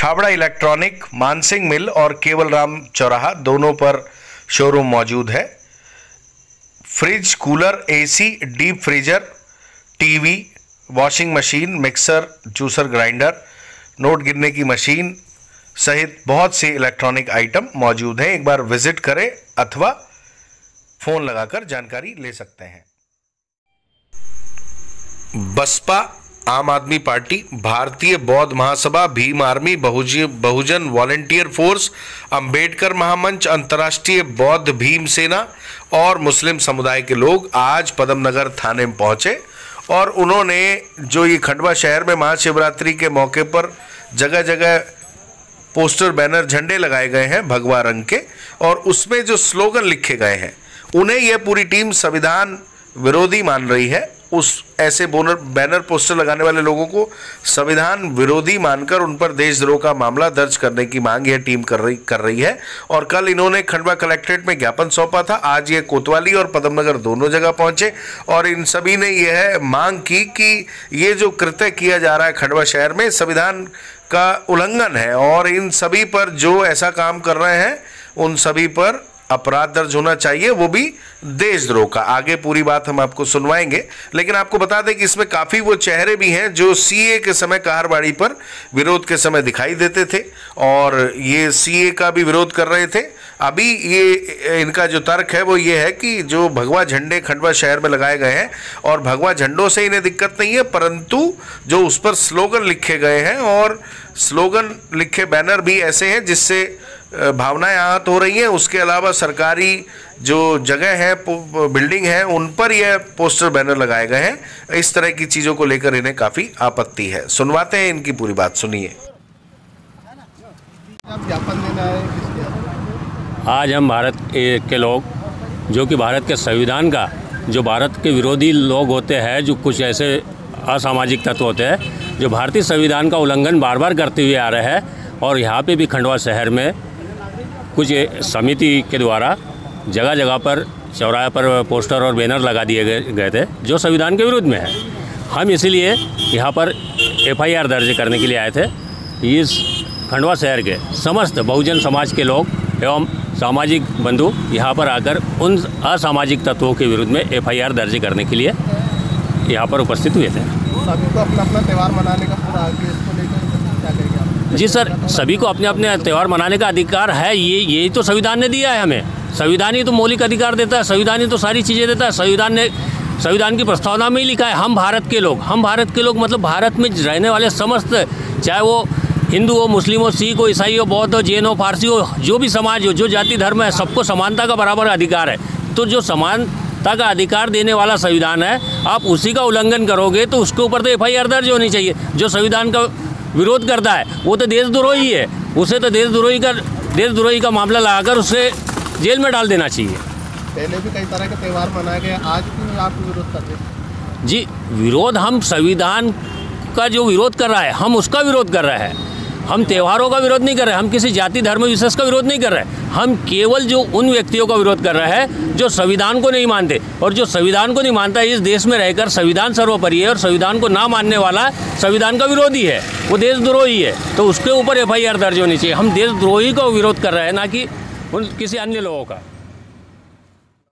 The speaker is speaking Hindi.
छाबड़ा इलेक्ट्रॉनिक, मानसिंह मिल और केवल राम चौराहा दोनों पर शोरूम मौजूद है। Fridge, cooler, AC, deep freezer, TV, washing machine, mixer, juicer, grinder, note गिनने की मशीन सहित बहुत से इलेक्ट्रॉनिक आइटम मौजूद हैं। एक बार विजिट करें अथवा फोन लगाकर जानकारी ले सकते हैं। बसपा, आम आदमी पार्टी, भारतीय बौद्ध महासभा, भीम आर्मी, बहुजन वॉलंटियर फोर्स, अंबेडकर महामंच, अंतर्राष्ट्रीय बौद्ध भीम सेना और मुस्लिम समुदाय के लोग आज पदमनगर थाने में पहुंचे और उन्होंने जो ये खंडवा शहर में महाशिवरात्रि के मौके पर जगह जगह पोस्टर, बैनर, झंडे लगाए गए हैं भगवा रंग के, और उसमें जो स्लोगन लिखे गए हैं उन्हें यह पूरी टीम संविधान विरोधी मान रही है। उस ऐसे बैनर, पोस्टर लगाने वाले लोगों को संविधान विरोधी मानकर उन पर देशद्रोह का मामला दर्ज करने की मांग यह टीम कर रही है। और कल इन्होंने खंडवा कलेक्ट्रेट में ज्ञापन सौंपा था। आज ये कोतवाली और पदमनगर दोनों जगह पहुंचे और इन सभी ने यह मांग की कि ये जो कृत्य किया जा रहा है खंडवा शहर में संविधान का उल्लंघन है और इन सभी पर जो ऐसा काम कर रहे हैं उन सभी पर अपराध दर्ज होना चाहिए, वो भी देशद्रोह का। आगे पूरी बात हम आपको सुनवाएंगे, लेकिन आपको बता दें कि इसमें काफ़ी वो चेहरे भी हैं जो सीए के समय कहारबाड़ी पर विरोध के समय दिखाई देते थे और ये सीए का भी विरोध कर रहे थे। अभी ये इनका जो तर्क है वो ये है कि जो भगवा झंडे खंडवा शहर में लगाए गए हैं और भगवा झंडों से इन्हें दिक्कत नहीं है, परंतु जो उस पर स्लोगन लिखे गए हैं और स्लोगन लिखे बैनर भी ऐसे हैं जिससे भावनाएं आहत हो रही हैं। उसके अलावा सरकारी जो जगह है, बिल्डिंग है, उन पर यह पोस्टर, बैनर लगाए गए हैं। इस तरह की चीज़ों को लेकर इन्हें काफ़ी आपत्ति है। सुनवाते हैं इनकी पूरी बात, सुनिए। आज हम भारत के लोग, जो कि भारत के संविधान का, जो भारत के विरोधी लोग होते हैं, जो कुछ ऐसे असामाजिक तत्व होते हैं जो भारतीय संविधान का उल्लंघन बार बार करते हुए आ रहे हैं, और यहाँ पे भी खंडवा शहर में कुछ समिति के द्वारा जगह जगह पर चौराहे पर पोस्टर और बैनर लगा दिए गए थे जो संविधान के विरुद्ध में है। हम इसीलिए यहाँ पर एफआईआर दर्ज करने के लिए आए थे। इस खंडवा शहर के समस्त बहुजन समाज के लोग एवं सामाजिक बंधु यहाँ पर आकर उन असामाजिक तत्वों के विरुद्ध में एफआईआर दर्ज करने के लिए यहाँ पर उपस्थित हुए थे। सभी को अपना अपना त्यौहार मनाने का पूरा इसको लेकर क्या करेंगे आप? जी सर, सभी को अपने अपने त्यौहार मनाने का अधिकार है। यही तो संविधान ने दिया है हमें। संविधान ही तो मौलिक अधिकार देता है, संविधान ही तो सारी चीज़ें देता है। संविधान की प्रस्तावना में ही लिखा है हम भारत के लोग मतलब भारत में रहने वाले समस्त, चाहे वो हिंदू हो, मुस्लिम हो, सिख हो, ईसाई हो, बौद्ध हो, जैन हो, फारसी हो, जो भी समाज हो, जो जाति धर्म है, सबको समानता का बराबर अधिकार है। तो जो समानता का अधिकार देने वाला संविधान है, आप उसी का उल्लंघन करोगे तो उसके ऊपर तो एफआईआर दर्ज होनी चाहिए। जो संविधान का विरोध करता है वो तो देशद्रोही है, उसे तो देशद्रोही का मामला लगाकर उसे जेल में डाल देना चाहिए। पहले भी कई तरह के त्यौहार मनाए गए, आज क्यों आप विरोध करते हैं? जी, विरोध, हम संविधान का जो विरोध कर रहा है हम उसका विरोध कर रहे हैं। हम त्योहारों का विरोध नहीं कर रहे, हम किसी जाति धर्म विशेष का विरोध नहीं कर रहे। हम केवल जो उन व्यक्तियों का विरोध कर रहे हैं जो संविधान को नहीं मानते, और जो संविधान को नहीं मानता है, इस देश में रहकर संविधान सर्वोपरि है और संविधान को ना मानने वाला संविधान का विरोधी है, वो देशद्रोही है, तो उसके ऊपर एफआईआर दर्ज होनी चाहिए। हम देशद्रोही का विरोध कर रहे हैं, ना कि किसी अन्य लोगों का।